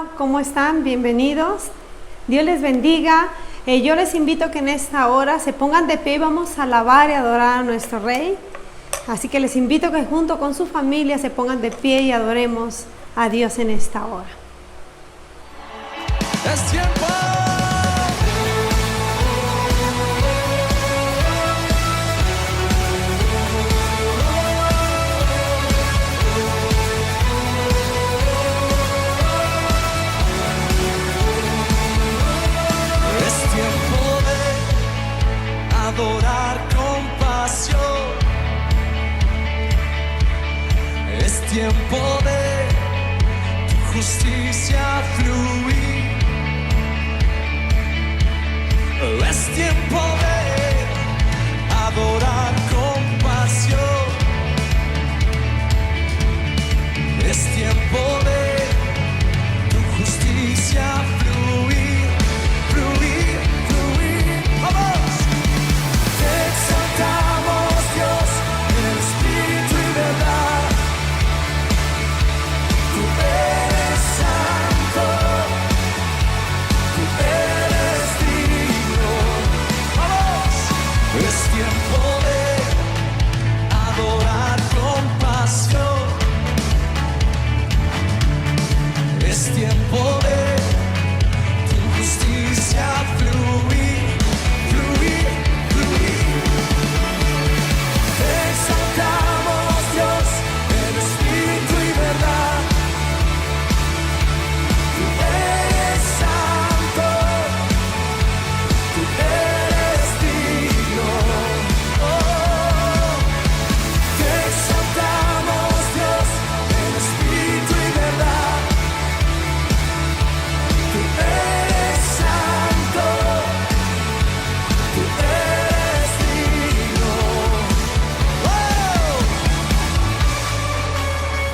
Hola, ¿cómo están? Bienvenidos. Dios les bendiga. Yo les invito a que en esta hora se pongan de pie y vamos a alabar y adorar a nuestro Rey. Así que les invito a que junto con su familia se pongan de pie y adoremos a Dios en esta hora. Es tiempo. Adorar con pasión, es tiempo de tu justicia fluir, es tiempo de adorar con pasión, es tiempo de tu justicia fluir, fluir, fluir, vamos. Te exaltamos, Dios, en espíritu y verdad. Tú eres santo, tú eres digno. ¡Vamos! Es tiempo de adorar con pasión. Es tiempo de tu justicia fluir, fluir, fluir. Te exaltamos, Dios, en espíritu y verdad. Tú eres santo, tú eres digno. Oh, te exaltamos, Dios, en espíritu y verdad. Tú eres santo, tú eres digno.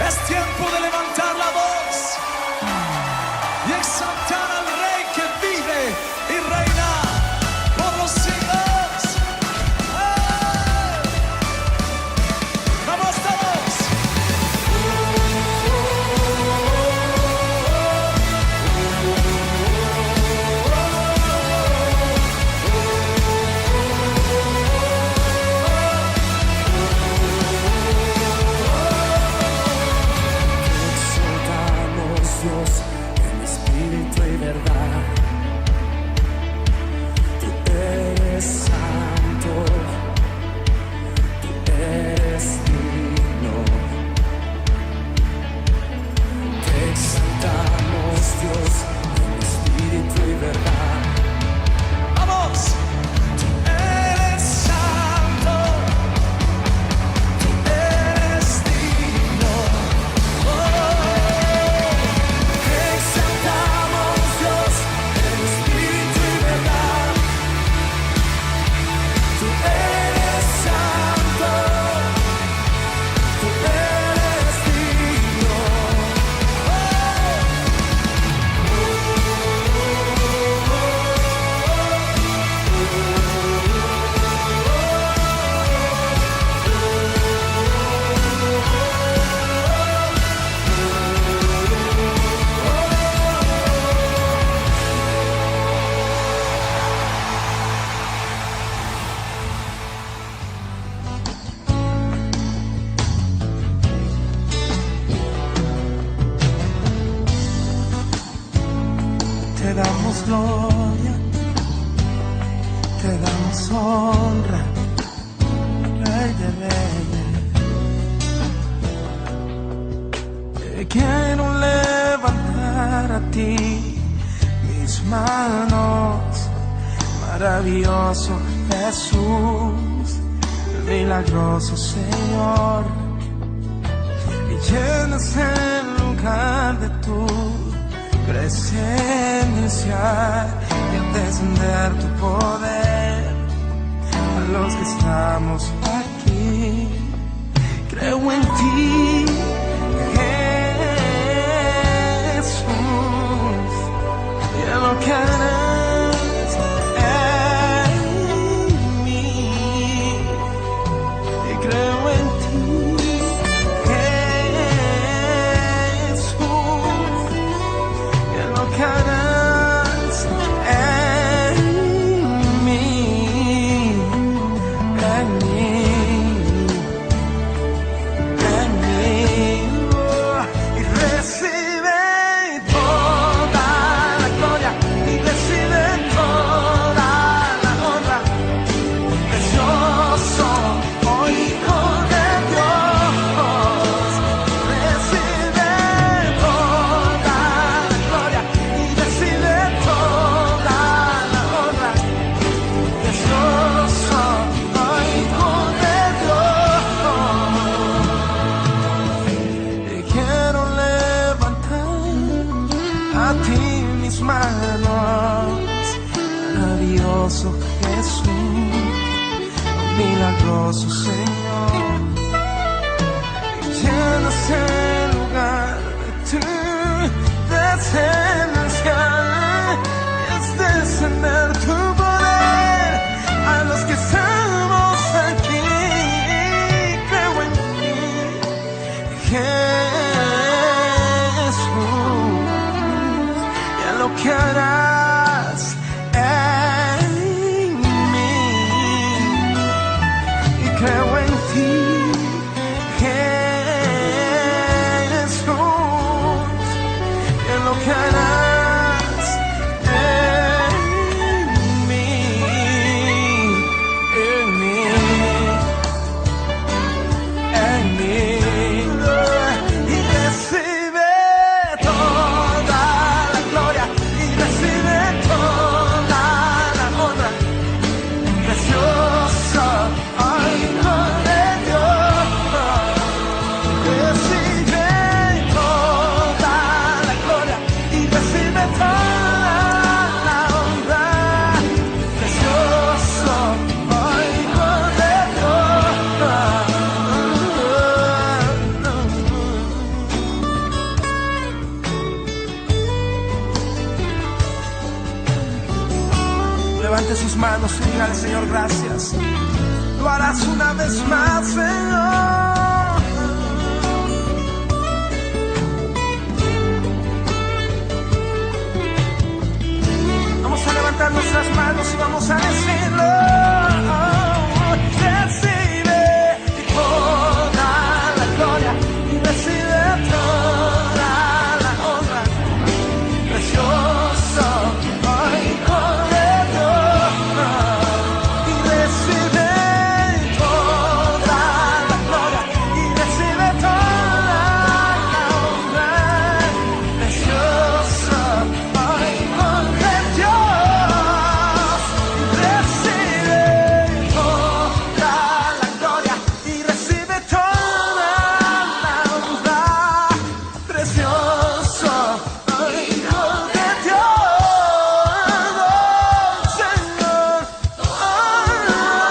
Es tiempo de levantar la voz y exaltar al Rey que vive y reina por los siglos. ¡Oh! ¡Vamos todos! Exaltamos, Dios, en espíritu y verdad. Tú eres santo, tú eres digno. Te exaltamos, Dios, en espíritu y verdad. ¡Vamos! Tú eres santo, tú eres digno. Te exaltamos, Dios, en espíritu y verdad. Tú eres santo, tú eres digno. Te damos gloria, te damos honra, Rey de Reyes. Te quiero levantar a ti mis manos, maravilloso Jesús, milagroso Señor, y llenas el lugar de tu presencia y al descender tu poder a los que estamos aquí. Creo en ti, Jesús, y en lo que harás en mí. Y creo en ti, Jesús, y en que harás en mí, en mí, en mí. Y recibe toda la gloria y recibe toda la honra. Precioso Hijo de Dios, recibe toda la gloria y recibe toda la honra. Precioso Hijo de Dios, y quiero levantar a ti mis manos, maravilloso Jesús, milagroso Señor, llenas el lugar de tu presencia, y es descender tu poder a los que estamos aquí. Creo en ti, Jesús, y en lo que harás en mí. Creo en ti, Jesús, en lo que harás en mí, en mí, en mí. Y recibe toda la gloria y recibe toda la honra. Precioso Hijo de Dios, recibe toda la gloria y recibe toda la honra. Precioso Hijo de Dios. Levante sus manos y diga al Señor gracias. Lo harás una vez más, Señor. Vamos a levantar nuestras manos y vamos a decirlo. Recibe toda la gloria y recibe toda la honra. Precioso Hijo de Dios, y recibe toda la gloria y recibe toda la honra. Precioso Hijo de Dios, recibe toda la gloria y recibe toda la honra. Precioso Hijo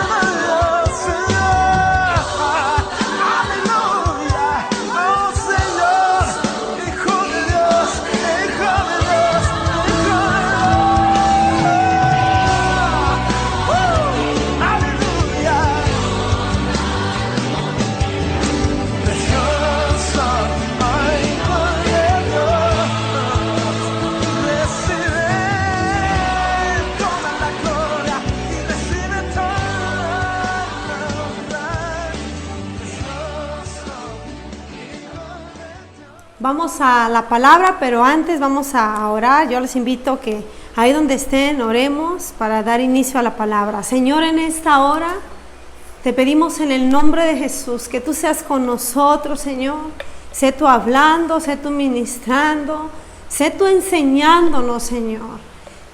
de Dios, Señor, aleluya, oh Señor, Hijo de Dios, Hijo de Dios, Hijo de Dios, aleluya. Precioso Hijo de Dios, recibe toda la gloria y recibe toda la honra. Precioso Hijo de Dios. Vamos a la palabra, pero antes vamos a orar. Yo les invito que ahí donde estén, oremos para dar inicio a la palabra. Señor, en esta hora te pedimos en el nombre de Jesús que tú seas con nosotros, Señor. Sé tú hablando, sé tú ministrando, sé tú enseñándonos, Señor.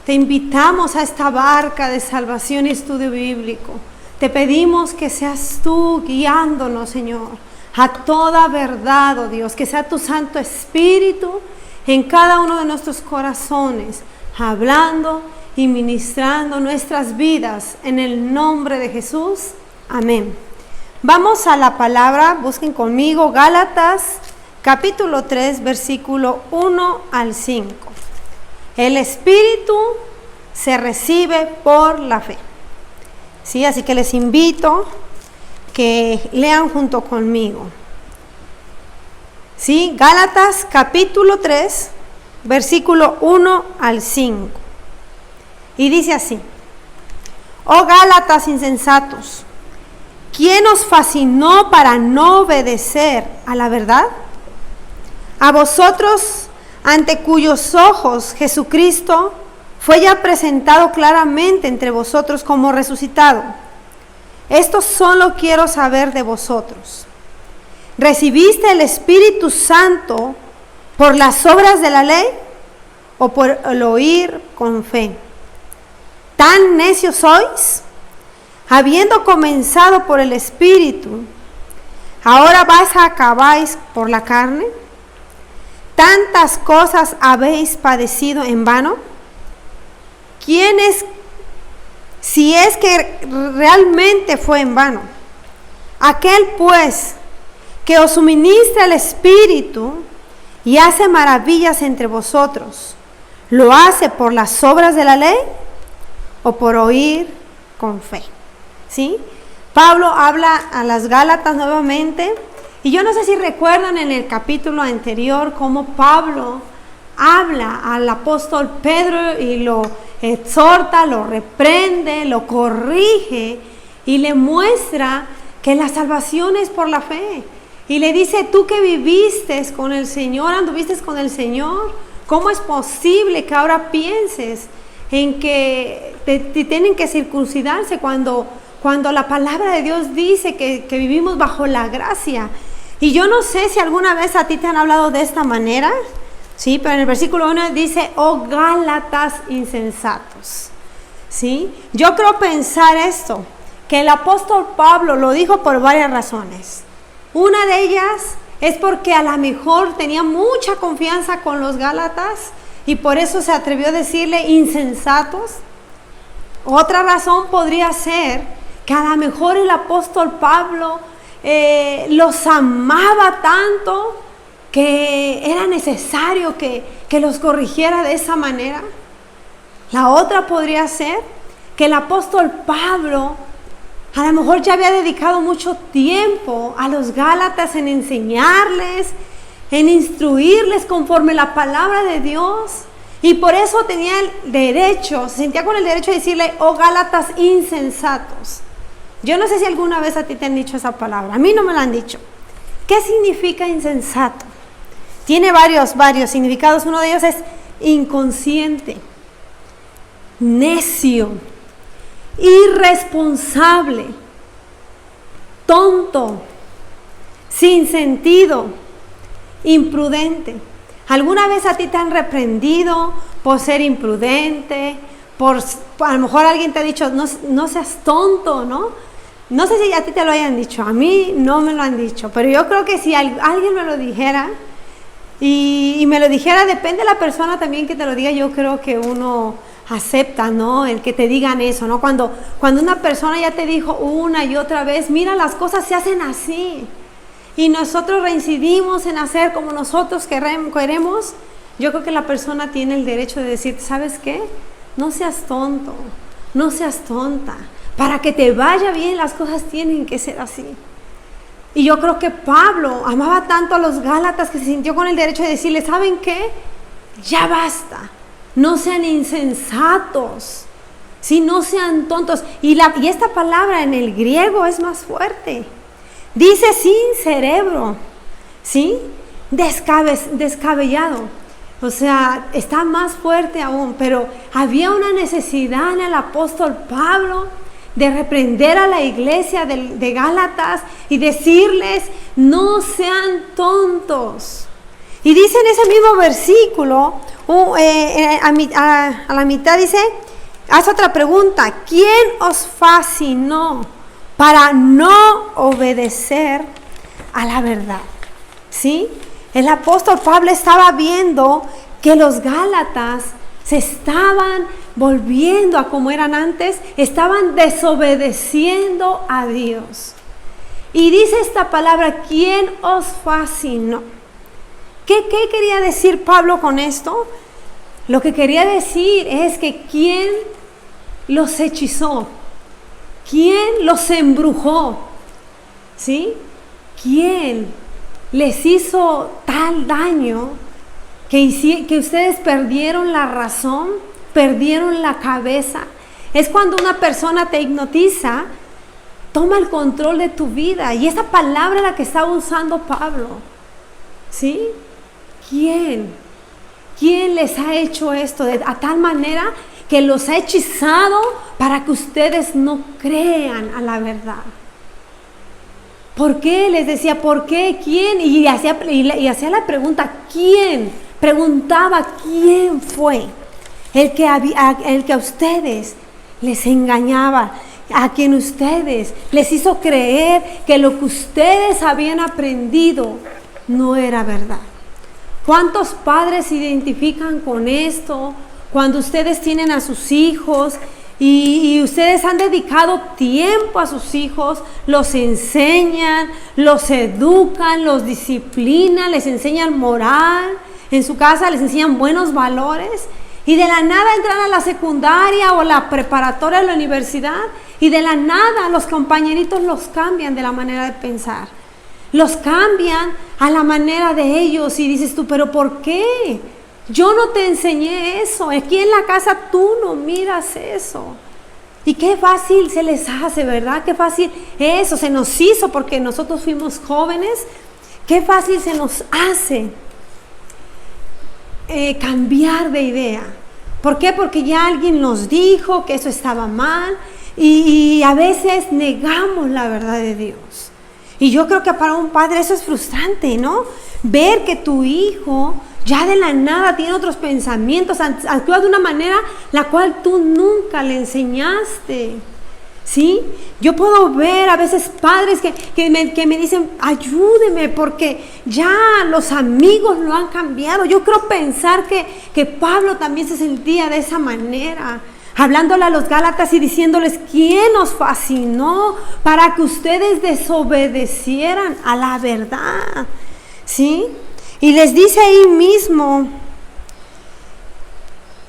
Te invitamos a esta barca de salvación y estudio bíblico. Te pedimos que seas tú guiándonos, Señor, a toda verdad, oh Dios, que sea tu Santo Espíritu en cada uno de nuestros corazones, hablando y ministrando nuestras vidas en el nombre de Jesús. Amén. Vamos a la palabra, busquen conmigo Gálatas capítulo 3, versículo 1 al 5. El Espíritu se recibe por la fe. Sí, así que les invito que lean junto conmigo. Sí, Gálatas capítulo 3, versículo 1 al 5. Y dice así: Oh Gálatas insensatos, ¿quién os fascinó para no obedecer a la verdad? A vosotros, ante cuyos ojos Jesucristo fue ya presentado claramente entre vosotros como resucitado. Esto solo quiero saber de vosotros. ¿Recibiste el Espíritu Santo por las obras de la ley o por el oír con fe? ¿Tan necios sois? Habiendo comenzado por el Espíritu, ¿ahora acabáis por la carne? ¿Tantas cosas habéis padecido en vano? ¿Quién es, si es que realmente fue en vano? Aquel pues que os suministra el Espíritu y hace maravillas entre vosotros, ¿lo hace por las obras de la ley o por oír con fe? ¿Sí? Pablo habla a las Gálatas nuevamente, y yo no sé si recuerdan en el capítulo anterior cómo Pablo habla al apóstol Pedro y lo exhorta, lo reprende, lo corrige y le muestra que la salvación es por la fe. Y le dice: tú que viviste con el Señor, anduviste con el Señor, ¿cómo es posible que ahora pienses en que te tienen que circuncidarse cuando la palabra de Dios dice que vivimos bajo la gracia? Y yo no sé si alguna vez a ti te han hablado de esta manera, ¿sí? Pero en el versículo 1 dice: oh Gálatas insensatos, ¿sí? Yo creo pensar esto, que el apóstol Pablo lo dijo por varias razones. Una de ellas es porque a lo mejor tenía mucha confianza con los Gálatas y por eso se atrevió a decirle insensatos. Otra razón podría ser que a lo mejor el apóstol Pablo los amaba tanto que era necesario que los corrigiera de esa manera. La otra podría ser que el apóstol Pablo a lo mejor ya había dedicado mucho tiempo a los Gálatas en enseñarles, en instruirles conforme la palabra de Dios, y por eso tenía el derecho, se sentía con el derecho de decirle: oh Gálatas insensatos. Yo no sé si alguna vez a ti te han dicho esa palabra, a mí no me la han dicho. ¿Qué significa insensato? Tiene varios significados. Uno de ellos es inconsciente, necio, irresponsable, tonto, sin sentido, imprudente. ¿Alguna vez a ti te han reprendido por ser imprudente? A lo mejor alguien te ha dicho: no seas tonto, ¿no? No sé si a ti te lo hayan dicho, a mí no me lo han dicho, pero yo creo que si alguien me lo dijera, y me lo dijera, depende de la persona también que te lo diga, yo creo que uno acepta, ¿no? El que te digan eso, ¿no? Cuando una persona ya te dijo una y otra vez: mira, las cosas se hacen así, y nosotros reincidimos en hacer como nosotros queremos, yo creo que la persona tiene el derecho de decir: ¿sabes qué? No seas tonto, no seas tonta. Para que te vaya bien, las cosas tienen que ser así. Y yo creo que Pablo amaba tanto a los Gálatas que se sintió con el derecho de decirles: ¿saben qué? Ya basta. No sean insensatos, ¿sí? No sean tontos. Y esta palabra en el griego es más fuerte. Dice sin cerebro, ¿sí? Descabellado. O sea, está más fuerte aún. Pero había una necesidad en el apóstol Pablo de reprender a la iglesia de Gálatas y decirles: no sean tontos. Y dice en ese mismo versículo, a la mitad dice, hace otra pregunta: ¿quién os fascinó para no obedecer a la verdad? ¿Sí? El apóstol Pablo estaba viendo que los Gálatas se estaban volviendo a como eran antes, estaban desobedeciendo a Dios. Y dice esta palabra: ¿quién os fascinó? ¿Qué quería decir Pablo con esto? Lo que quería decir es que ¿quién los hechizó? ¿Quién los embrujó? ¿Sí? ¿Quién les hizo tal daño que ustedes perdieron la razón, perdieron la cabeza. Es cuando una persona te hipnotiza, toma el control de tu vida. Y esa palabra es la que estaba usando Pablo. ¿Sí? ¿Quién? ¿Quién les ha hecho esto a tal manera que los ha hechizado para que ustedes no crean a la verdad? ¿Por qué? Les decía, ¿por qué? ¿Quién? Y hacía la pregunta, ¿quién? Preguntaba, ¿quién fue el que a ustedes les engañaba? A quien ustedes les hizo creer que lo que ustedes habían aprendido no era verdad. ¿Cuántos padres se identifican con esto? Cuando ustedes tienen a sus hijos y ustedes han dedicado tiempo a sus hijos, los enseñan, los educan, los disciplinan, les enseñan moral, en su casa les enseñan buenos valores, y de la nada entran a la secundaria o la preparatoria o la universidad, y de la nada los compañeritos los cambian de la manera de pensar, los cambian a la manera de ellos, y dices tú, ¿pero por qué? Yo no te enseñé eso, aquí en la casa tú no miras eso. Y qué fácil se les hace, ¿verdad? Qué fácil eso se nos hizo porque nosotros fuimos jóvenes. Qué fácil se nos hace cambiar de idea. ¿Por qué? Porque ya alguien nos dijo que eso estaba mal y a veces negamos la verdad de Dios. Y yo creo que para un padre eso es frustrante, ¿no? Ver que tu hijo ya de la nada tiene otros pensamientos, actúa de una manera la cual tú nunca le enseñaste, ¿sí? Yo puedo ver a veces padres que me dicen, ayúdeme porque ya los amigos lo han cambiado. Yo creo pensar que Pablo también se sentía de esa manera, hablándole a los Gálatas y diciéndoles, ¿quién os fascinó para que ustedes desobedecieran a la verdad? ¿Sí? Y les dice ahí mismo,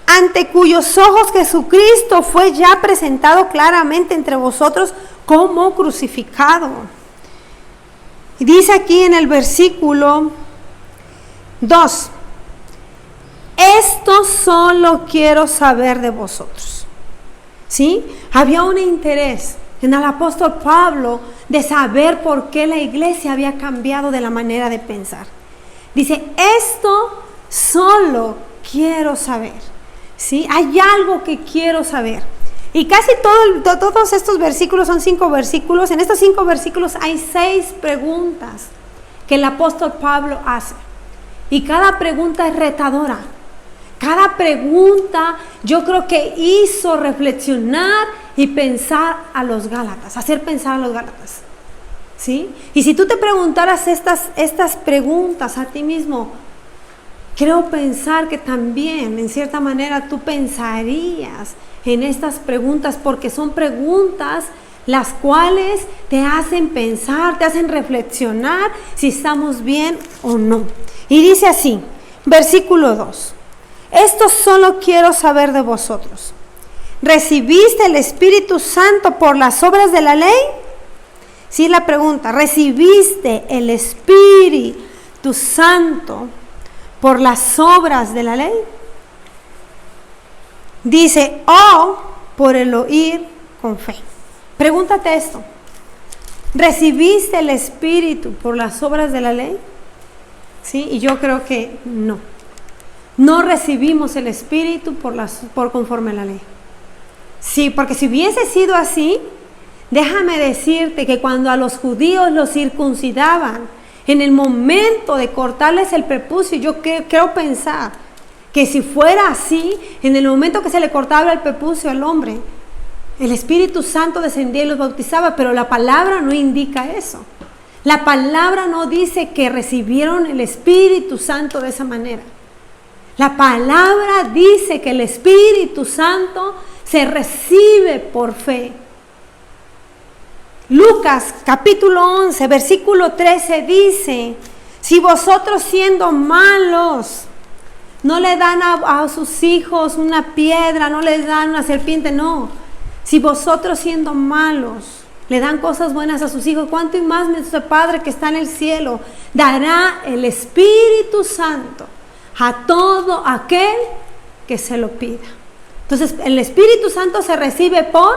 ante cuyos ojos Jesucristo fue ya presentado claramente entre vosotros como crucificado. Y dice aquí en el versículo 2, esto solo quiero saber de vosotros. ¿Sí? Había un interés en el apóstol Pablo de saber por qué la iglesia había cambiado de la manera de pensar. Dice, esto solo quiero saber, ¿sí? Hay algo que quiero saber. Y casi todos estos versículos son 5 versículos. En estos 5 versículos hay 6 preguntas que el apóstol Pablo hace. Y cada pregunta es retadora. Cada pregunta yo creo que hizo reflexionar y pensar a los Gálatas, hacer pensar a los Gálatas. ¿Sí? Y si tú te preguntaras estas preguntas a ti mismo, creo pensar que también, en cierta manera, tú pensarías en estas preguntas, porque son preguntas las cuales te hacen pensar, te hacen reflexionar si estamos bien o no. Y dice así, versículo 2, esto solo quiero saber de vosotros. ¿Recibiste el Espíritu Santo por las obras de la ley? Sí, la pregunta, ¿recibiste el Espíritu Santo por las obras de la ley? Dice, o por el oír con fe. Pregúntate esto, ¿recibiste el Espíritu por las obras de la ley? Sí, y yo creo que no. No recibimos el Espíritu por conforme a la ley. Sí, porque si hubiese sido así, déjame decirte que cuando a los judíos los circuncidaban, en el momento de cortarles el prepucio, yo creo pensar que si fuera así, en el momento que se le cortaba el prepucio al hombre, el Espíritu Santo descendía y los bautizaba, pero la palabra no indica eso. La palabra no dice que recibieron el Espíritu Santo de esa manera. La palabra dice que el Espíritu Santo se recibe por fe. Lucas capítulo 11 versículo 13 dice, si vosotros siendo malos no le dan a sus hijos una piedra, no les dan una serpiente, no. Si vosotros siendo malos le dan cosas buenas a sus hijos, ¿cuánto y más nuestro Padre que está en el cielo dará el Espíritu Santo a todo aquel que se lo pida. Entonces, el Espíritu Santo se recibe por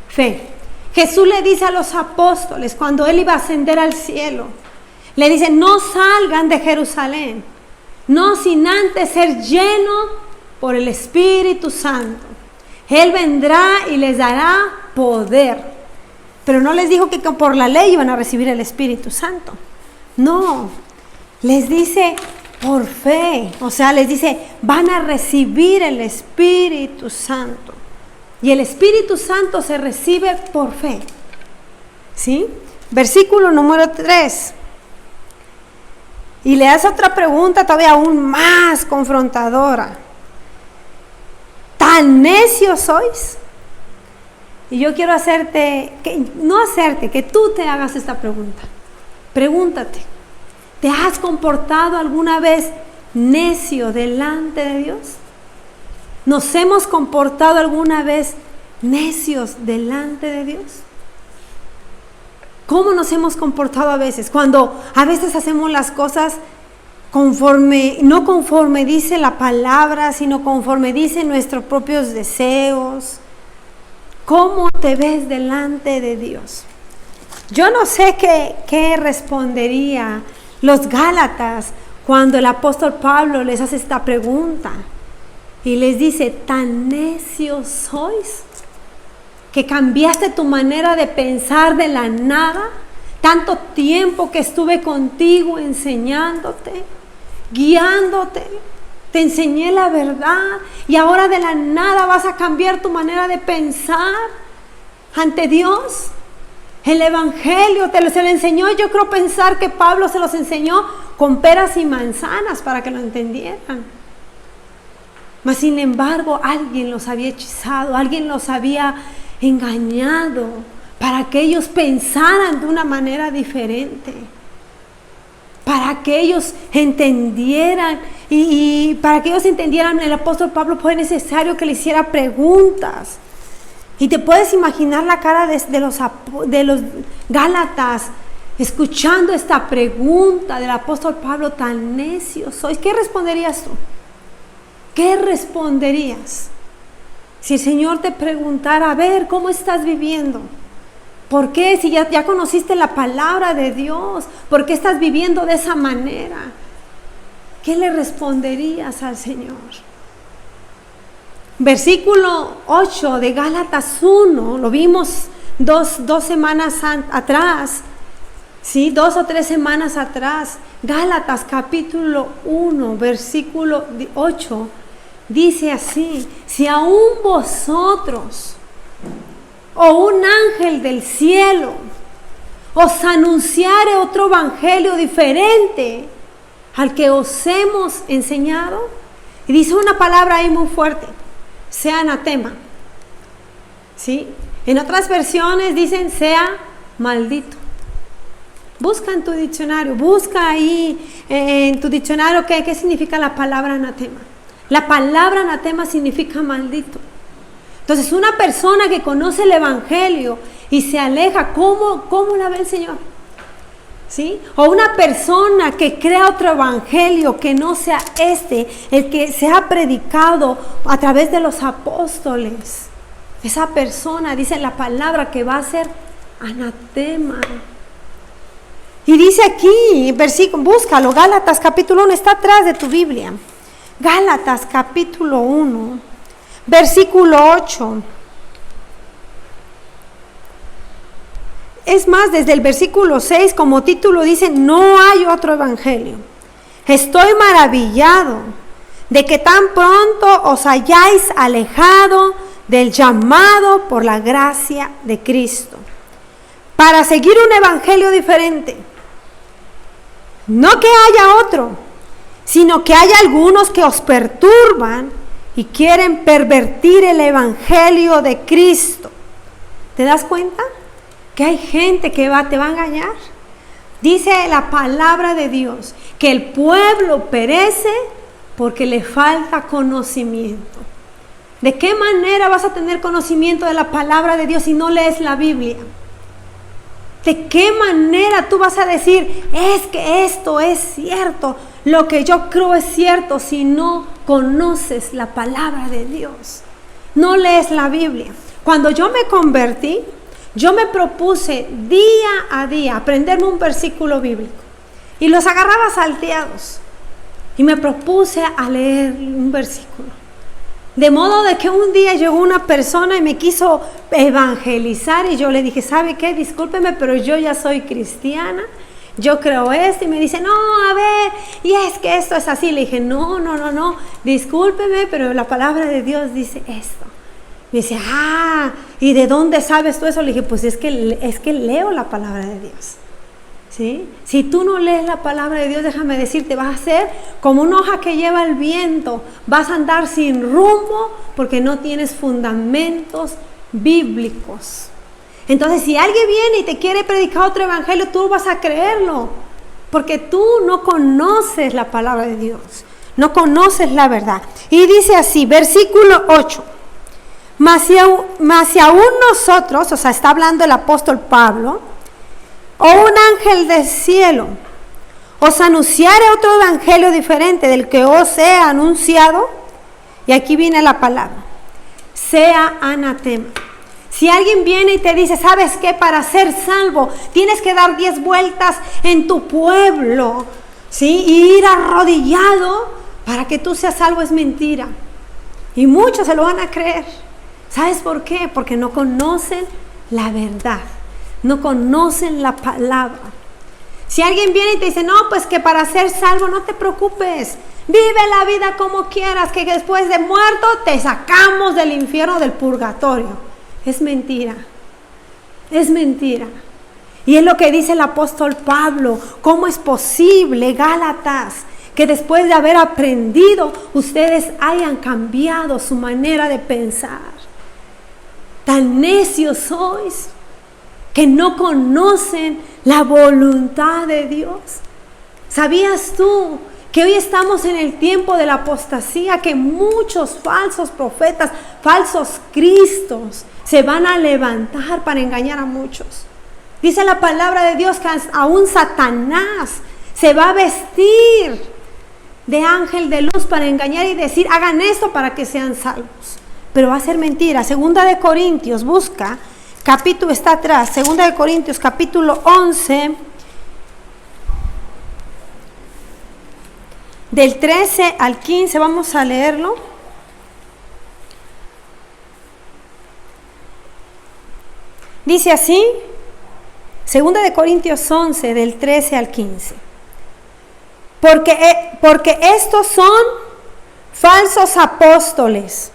fe. Jesús le dice a los apóstoles cuando Él iba a ascender al cielo, le dice, no salgan de Jerusalén, no sin antes ser llenos por el Espíritu Santo. Él vendrá y les dará poder. Pero no les dijo que por la ley iban a recibir el Espíritu Santo. No, les dice por fe. O sea, les dice, van a recibir el Espíritu Santo. Y el Espíritu Santo se recibe por fe. ¿Sí? Versículo número 3. Y le hace otra pregunta todavía aún más confrontadora. ¿Tan necios sois? Y yo quiero que tú te hagas esta pregunta. Pregúntate, ¿te has comportado alguna vez necio delante de Dios? ¿Nos hemos comportado alguna vez necios delante de Dios? ¿Cómo nos hemos comportado a veces? Cuando a veces hacemos las cosas no conforme dice la palabra, sino conforme dicen nuestros propios deseos. ¿Cómo te ves delante de Dios? Yo no sé qué respondería los Gálatas cuando el apóstol Pablo les hace esta pregunta y les dice, ¿tan necios sois que cambiaste tu manera de pensar de la nada? Tanto tiempo que estuve contigo enseñándote, guiándote, te enseñé la verdad y ahora de la nada vas a cambiar tu manera de pensar ante Dios. El Evangelio se lo enseñó, yo creo pensar que Pablo se los enseñó con peras y manzanas para que lo entendieran. Mas sin embargo, alguien los había hechizado, alguien los había engañado para que ellos pensaran de una manera diferente, para que ellos entendieran y para que ellos entendieran, el apóstol Pablo fue necesario que le hiciera preguntas. Y te puedes imaginar la cara de los Gálatas escuchando esta pregunta del apóstol Pablo, tan necios sois. ¿Qué responderías tú? ¿Qué responderías si el Señor te preguntara, a ver, ¿cómo estás viviendo? ¿Por qué? Si ya conociste la palabra de Dios, ¿por qué estás viviendo de esa manera? ¿Qué le responderías al Señor? Versículo 8 de Gálatas 1, lo vimos dos semanas atrás, ¿sí? 2 o 3 semanas atrás. Gálatas capítulo 1, versículo 8, dice así, si aún vosotros o un ángel del cielo os anunciare otro evangelio diferente al que os hemos enseñado, y dice una palabra ahí muy fuerte, sea anatema, ¿sí? En otras versiones dicen sea maldito. Busca en tu diccionario, busca ahí en tu diccionario qué significa la palabra anatema. La palabra anatema significa maldito. Entonces una persona que conoce el evangelio y se aleja, ¿cómo la ve el Señor? ¿Sí? O una persona que crea otro evangelio que no sea el que se ha predicado a través de los apóstoles. Esa persona, dice la palabra, que va a ser anatema. Y dice aquí, versículo, búscalo, Gálatas capítulo 1, está atrás de tu Biblia. Gálatas capítulo 1, versículo 8. Es más, desde el versículo 6 como título dice, no hay otro evangelio. Estoy maravillado de que tan pronto os hayáis alejado del llamado por la gracia de Cristo, para seguir un evangelio diferente. No que haya otro, sino que hay algunos que os perturban y quieren pervertir el evangelio de Cristo. ¿Te das cuenta? Que hay gente que te va a engañar. Dice la palabra de Dios que el pueblo perece porque le falta conocimiento. ¿De qué manera vas a tener conocimiento de la palabra de Dios si no lees la Biblia? ¿De qué manera tú vas a decir, es que esto es cierto? lo que yo creo es cierto si no conoces la palabra de Dios. No lees la Biblia. Cuando yo me convertí, yo me propuse día a día aprenderme un versículo bíblico y los agarraba salteados y me propuse a leer un versículo. De modo de que un día llegó una persona y me quiso evangelizar y yo le dije, ¿sabe qué? Discúlpeme, pero yo ya soy cristiana, yo creo esto. Y me dice, no, a ver, y es que esto es así. Le dije, no, discúlpeme, pero la palabra de Dios dice esto. Me dice, ¿y de dónde sabes tú eso? Le dije, pues es que leo la palabra de Dios. ¿Sí? Si tú no lees la palabra de Dios, déjame decirte, vas a ser como una hoja que lleva el viento, vas a andar sin rumbo porque no tienes fundamentos bíblicos. Entonces, si alguien viene y te quiere predicar otro evangelio, tú vas a creerlo, porque tú no conoces la palabra de Dios, no conoces la verdad. Y dice así, versículo 8, mas si aún nosotros, o sea, está hablando el apóstol Pablo, o un ángel del cielo os anunciare otro evangelio diferente del que os he anunciado, y aquí viene la palabra, sea anatema. Si alguien viene y te dice, ¿sabes qué? Para ser salvo tienes que dar 10 vueltas en tu pueblo, ¿sí? Y ir arrodillado para que tú seas salvo, es mentira. Y muchos se lo van a creer. ¿Sabes por qué? Porque no conocen la verdad. No conocen la palabra. Si alguien viene y te dice, no, pues que para ser salvo no te preocupes, vive la vida como quieras, que después de muerto te sacamos del infierno, del purgatorio. Es mentira, es mentira. Y es lo que dice el apóstol Pablo. ¿Cómo es posible, Gálatas, que después de haber aprendido, ustedes hayan cambiado su manera de pensar? Tan necios sois, que no conocen la voluntad de Dios. ¿Sabías tú que hoy estamos en el tiempo de la apostasía? Que muchos falsos profetas, falsos cristos se van a levantar para engañar a muchos. Dice la palabra de Dios que aún Satanás se va a vestir de ángel de luz para engañar y decir, hagan esto para que sean salvos. Pero va a ser mentira. Segunda de Corintios, busca, capítulo está atrás, Segunda de Corintios, capítulo 11, del 13 al 15, vamos a leerlo. Dice así, Segunda de Corintios 11, del 13 al 15. Porque estos son falsos apóstoles,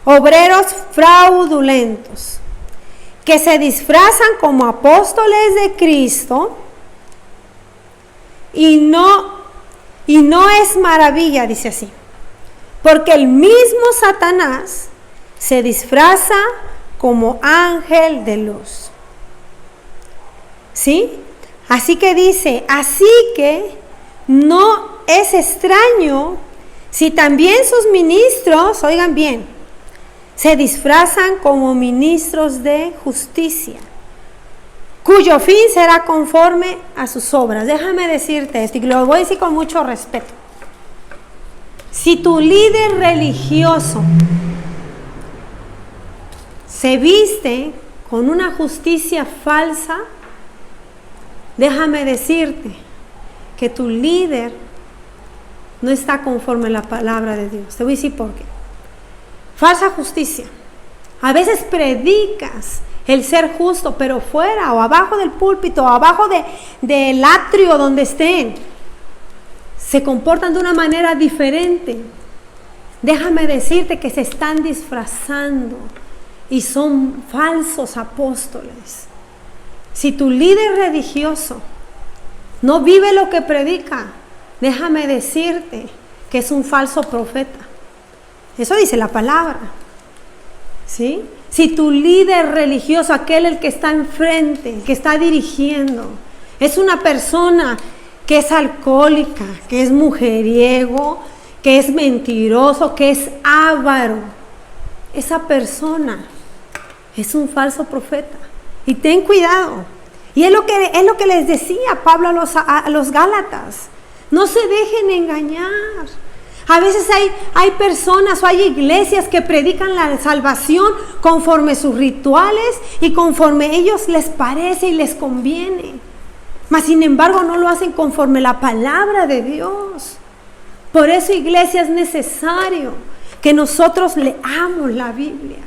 obreros fraudulentos, que se disfrazan como apóstoles de Cristo, y no es maravilla, dice así, porque el mismo Satanás se disfraza como ángel de luz. ¿Sí? Así que dice, así que no es extraño si también sus ministros, oigan bien, se disfrazan como ministros de justicia, cuyo fin será conforme a sus obras. Déjame decirte esto, y lo voy a decir con mucho respeto. Si tu líder religioso se viste con una justicia falsa, déjame decirte que tu líder no está conforme a la palabra de Dios. Te voy a decir por qué. Falsa justicia. A veces predicas el ser justo, pero fuera o abajo del púlpito o abajo del atrio donde estén, se comportan de una manera diferente. Déjame decirte que se están disfrazando y son falsos apóstoles. Si tu líder religioso no vive lo que predica, déjame decirte que es un falso profeta. Eso dice la palabra, ¿sí? Si tu líder religioso, el que está enfrente, el que está dirigiendo, es una persona que es alcohólica, que es mujeriego, que es mentiroso, que es avaro, esa persona es un falso profeta. Y ten cuidado. Y es lo que les decía Pablo a los Gálatas. No se dejen engañar. A veces hay personas o hay iglesias que predican la salvación conforme sus rituales y conforme a ellos les parece y les conviene. Mas sin embargo no lo hacen conforme la palabra de Dios. Por eso, iglesia, es necesario que nosotros leamos la Biblia,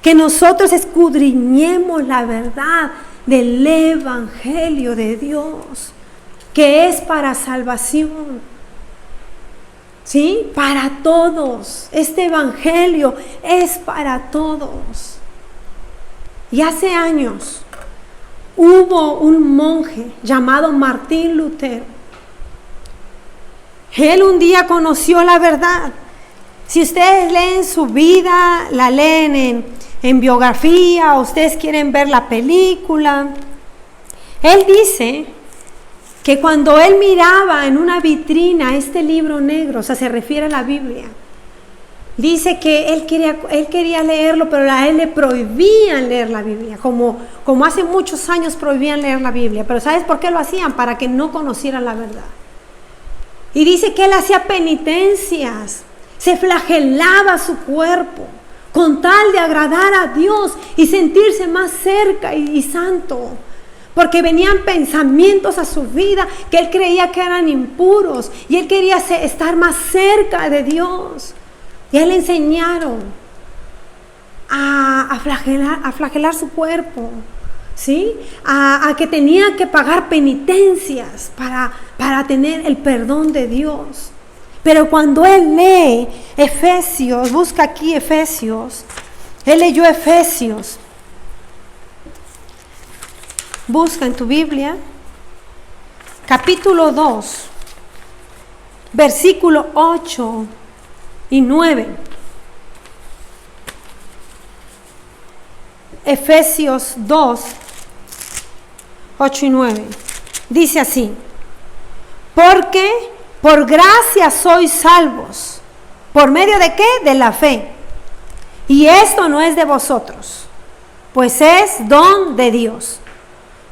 que nosotros escudriñemos la verdad del Evangelio de Dios, que es para salvación. ¿Sí? Para todos. Este Evangelio es para todos. Y hace años hubo un monje llamado Martín Lutero. Él un día conoció la verdad. Si ustedes leen su vida, la leen en biografía, o ustedes quieren ver la película, él dice que cuando él miraba en una vitrina este libro negro, o sea, se refiere a la Biblia, dice que él quería leerlo, pero a él le prohibían leer la Biblia, como hace muchos años prohibían leer la Biblia. Pero ¿sabes por qué lo hacían? Para que no conocieran la verdad. Y dice que él hacía penitencias, se flagelaba su cuerpo con tal de agradar a Dios y sentirse más cerca y santo. Porque venían pensamientos a su vida que él creía que eran impuros y él quería estar más cerca de Dios. Y a él le enseñaron a flagelar su cuerpo, ¿sí? A que tenía que pagar penitencias para tener el perdón de Dios. Pero cuando él lee Efesios, busca aquí Efesios, él leyó Efesios. Busca en tu Biblia, capítulo 2, versículo 8 y 9. Efesios 2, 8 y 9. Dice así: porque por gracia sois salvos. ¿Por medio de qué? De la fe. Y esto no es de vosotros, pues es don de Dios.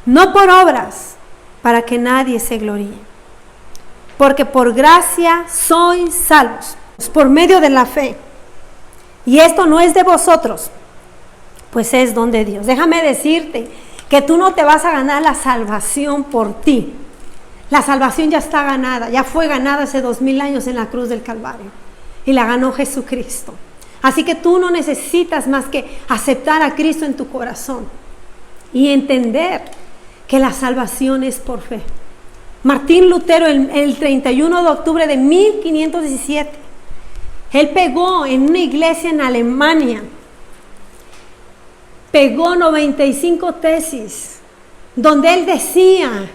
No por obras, para que nadie se gloríe. Porque por gracia sois salvos, por medio de la fe. Y esto no es de vosotros, pues es don de Dios. Déjame decirte que tú no te vas a ganar la salvación por ti. La salvación ya está ganada, ya fue ganada hace 2000 años en la cruz del Calvario. Y la ganó Jesucristo. Así que tú no necesitas más que aceptar a Cristo en tu corazón y entender que la salvación es por fe. Martín Lutero, el 31 de octubre de 1517, él pegó en una iglesia en Alemania, pegó 95 tesis, donde él decía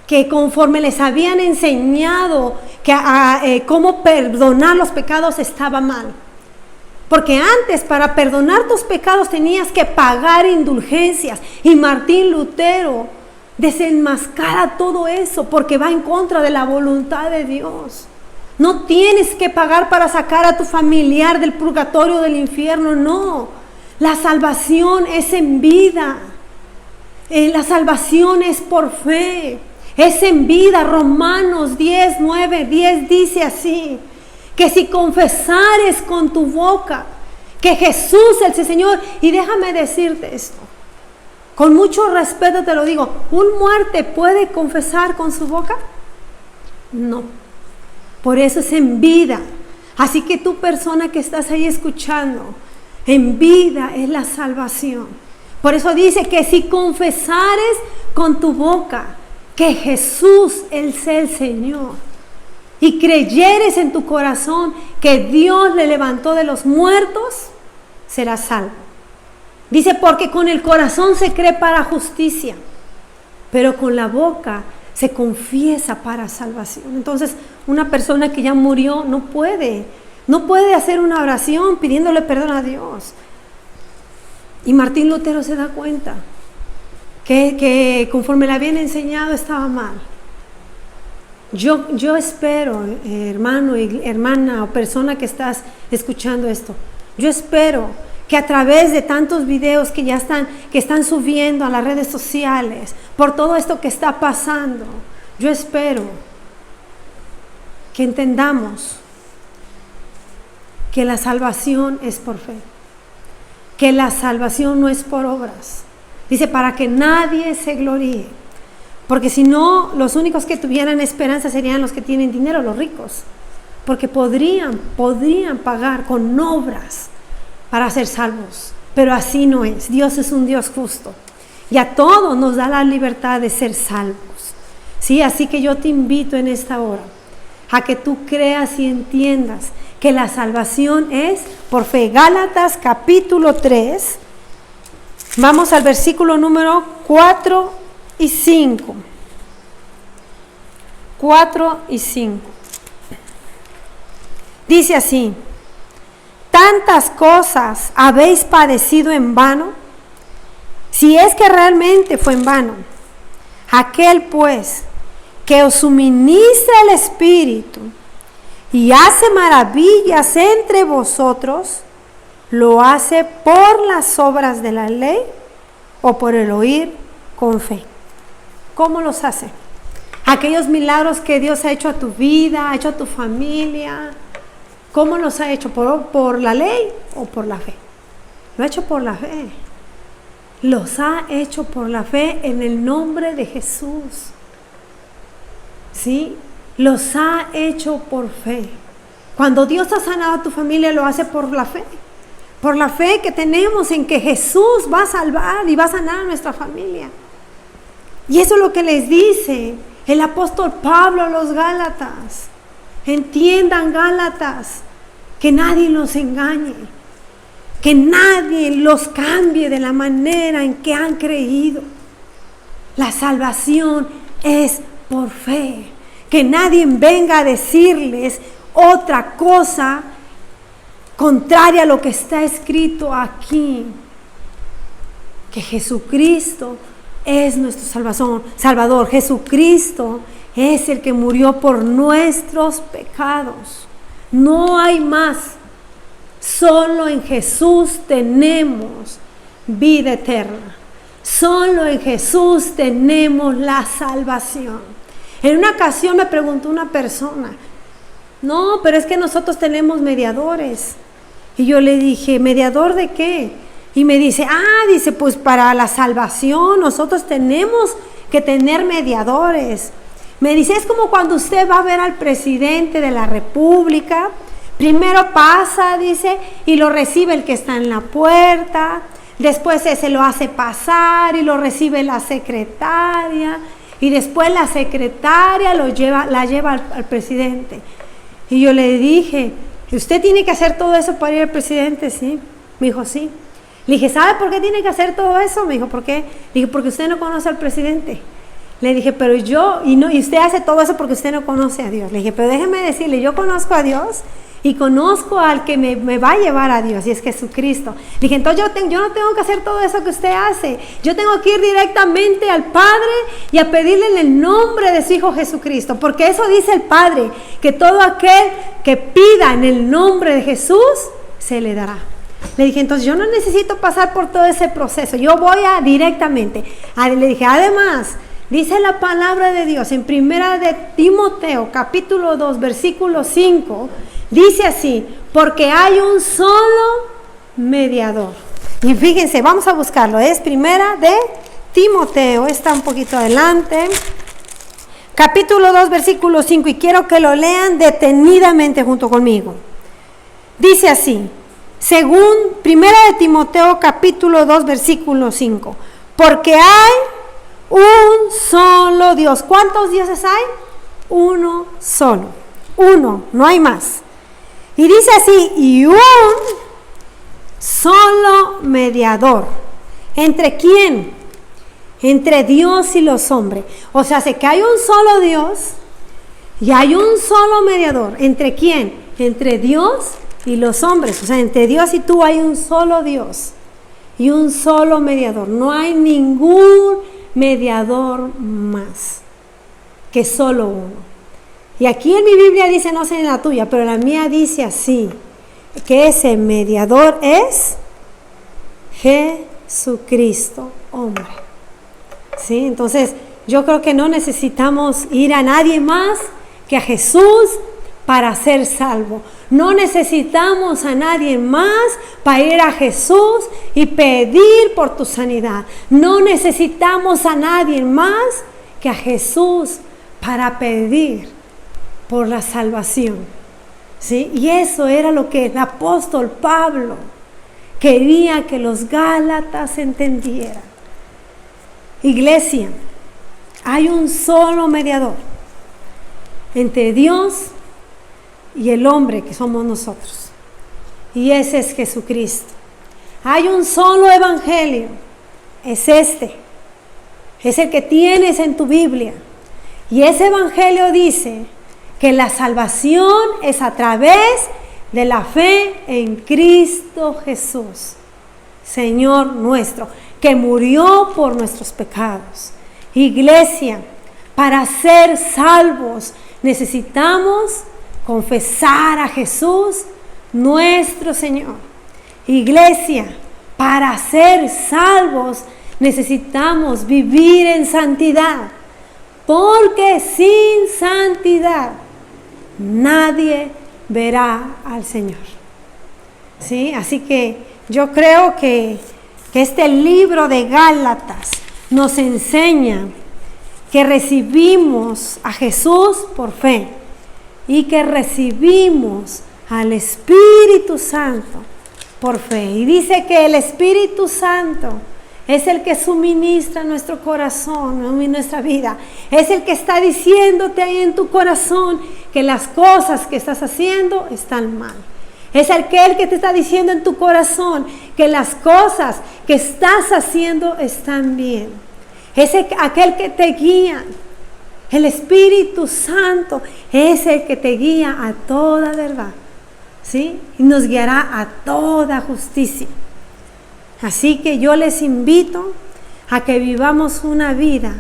que conforme les habían enseñado que cómo perdonar los pecados estaba mal. Porque antes, para perdonar tus pecados tenías que pagar indulgencias. Y Martín Lutero desenmascara todo eso porque va en contra de la voluntad de Dios. No tienes que pagar para sacar a tu familiar del purgatorio, del infierno, no. La salvación es en vida. La salvación es por fe. Es en vida. Romanos 10, 9, 10 dice así: que si confesares con tu boca que Jesús es el Señor. Y déjame decirte esto, con mucho respeto te lo digo, ¿un muerto puede confesar con su boca? No. Por eso es en vida. Así que tú, persona que estás ahí escuchando, en vida es la salvación. Por eso dice que si confesares con tu boca que Jesús es el Señor y creyeres en tu corazón que Dios le levantó de los muertos, serás salvo. Dice, porque con el corazón se cree para justicia, pero con la boca se confiesa para salvación. Entonces, una persona que ya murió no puede hacer una oración pidiéndole perdón a Dios. Y Martín Lutero se da cuenta que conforme le habían enseñado estaba mal. Yo espero, hermano y hermana o persona que estás escuchando esto, yo espero que a través de tantos videos que están subiendo a las redes sociales, por todo esto que está pasando, yo espero que entendamos que la salvación es por fe, que la salvación no es por obras. Dice, para que nadie se gloríe, porque si no, los únicos que tuvieran esperanza serían los que tienen dinero, los ricos, porque podrían pagar con obras para ser salvos, pero así no es. Dios es un Dios justo y a todos nos da la libertad de ser salvos. Sí, así que yo te invito en esta hora a que tú creas y entiendas que la salvación es por fe. Gálatas capítulo 3, vamos al versículo número 4 y 5. 4 y 5. Dice así: tantas cosas habéis padecido en vano, si es que realmente fue en vano. Aquel pues que os suministra el Espíritu y hace maravillas entre vosotros, ¿lo hace por las obras de la ley o por el oír con fe? ¿Cómo los hace? Aquellos milagros que Dios ha hecho a tu vida, ha hecho a tu familia, ¿cómo los ha hecho? ¿Por la ley o por la fe? Lo ha hecho por la fe. Los ha hecho por la fe en el nombre de Jesús. ¿Sí? Los ha hecho por fe. Cuando Dios ha sanado a tu familia, lo hace por la fe. Por la fe que tenemos en que Jesús va a salvar y va a sanar a nuestra familia. Y eso es lo que les dice el apóstol Pablo a los Gálatas. Entiendan, Gálatas, que nadie los engañe, que nadie los cambie de la manera en que han creído. La salvación es por fe. Que nadie venga a decirles otra cosa contraria a lo que está escrito aquí. Que Jesucristo es nuestro Salvador. Jesucristo es el que murió por nuestros pecados. No hay más. Solo en Jesús tenemos vida eterna. Solo en Jesús tenemos la salvación. En una ocasión me preguntó una persona, no, pero es que nosotros tenemos mediadores. Y yo le dije, ¿mediador de qué? Y me dice, dice, pues para la salvación nosotros tenemos que tener mediadores. Me dice, es como cuando usted va a ver al presidente de la República, primero pasa, dice, y lo recibe el que está en la puerta, después ese lo hace pasar y lo recibe la secretaria, y después la secretaria la lleva al presidente. Y yo le dije, ¿usted tiene que hacer todo eso para ir al presidente? Sí. Me dijo, sí. Le dije, ¿sabe por qué tiene que hacer todo eso? Me dijo, ¿por qué? Le dije, porque usted no conoce al presidente. Le dije, pero yo, y usted hace todo eso porque usted no conoce a Dios. Le dije, pero déjeme decirle, yo conozco a Dios y conozco al que me va a llevar a Dios, y es Jesucristo. Le dije, entonces yo no tengo que hacer todo eso que usted hace. Yo tengo que ir directamente al Padre y a pedirle en el nombre de su Hijo Jesucristo, porque eso dice el Padre, que todo aquel que pida en el nombre de Jesús, se le dará. Le dije, entonces yo no necesito pasar por todo ese proceso, yo voy directamente. Le dije, además, dice la palabra de Dios en 1 de Timoteo, capítulo 2, versículo 5, dice así, porque hay un solo mediador. Y fíjense, vamos a buscarlo, es 1 de Timoteo, está un poquito adelante, capítulo 2, versículo 5, y quiero que lo lean detenidamente junto conmigo. Dice así, según 1 de Timoteo, capítulo 2, versículo 5, porque hay un solo Dios. ¿Cuántos dioses hay? Uno solo. Uno, no hay más. Y dice así, y un solo mediador. ¿Entre quién? Entre Dios y los hombres. O sea, sé que hay un solo Dios y hay un solo mediador. ¿Entre quién? Entre Dios y los hombres. O sea, entre Dios y tú hay un solo Dios y un solo mediador. No hay ningún mediador más que solo uno. Y aquí en mi Biblia dice, no sé en la tuya, pero la mía dice así, que ese mediador es Jesucristo, hombre. ¿Sí? Entonces, yo creo que no necesitamos ir a nadie más que a Jesús para ser salvo. No necesitamos a nadie más para ir a Jesús y pedir por tu sanidad. No necesitamos a nadie más que a Jesús para pedir por la salvación. ¿Sí? Y eso era lo que el apóstol Pablo quería que los gálatas entendieran. Iglesia, hay un solo mediador entre Dios y el hombre, que somos nosotros, y ese es Jesucristo. Hay un solo evangelio, es este, es el que tienes en tu Biblia, y ese evangelio dice que la salvación es a través de la fe en Cristo Jesús, Señor nuestro, que murió por nuestros pecados. Iglesia, para ser salvos necesitamos confesar a Jesús nuestro Señor. Iglesia, para ser salvos necesitamos vivir en santidad, porque sin santidad nadie verá al Señor. ¿Sí? Así que yo creo que este libro de Gálatas nos enseña que recibimos a Jesús por fe y que recibimos al Espíritu Santo por fe. Y dice que el Espíritu Santo es el que suministra nuestro corazón y nuestra vida. Es el que está diciéndote ahí en tu corazón que las cosas que estás haciendo están mal. Es aquel que te está diciendo en tu corazón que las cosas que estás haciendo están bien. Es aquel que te guía. El Espíritu Santo es el que te guía a toda verdad, ¿sí? Y nos guiará a toda justicia. Así que yo les invito a que vivamos una vida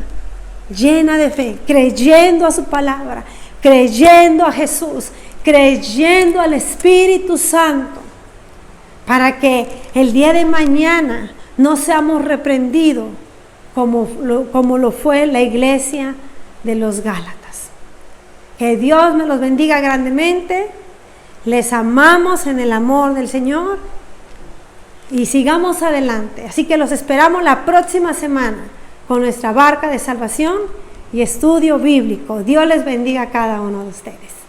llena de fe, creyendo a su palabra, creyendo a Jesús, creyendo al Espíritu Santo, para que el día de mañana no seamos reprendidos como lo fue la iglesia de los Gálatas. Que Dios me los bendiga grandemente. Les amamos en el amor del Señor y sigamos adelante. Así que los esperamos la próxima semana con nuestra barca de salvación y estudio bíblico. Dios les bendiga a cada uno de ustedes.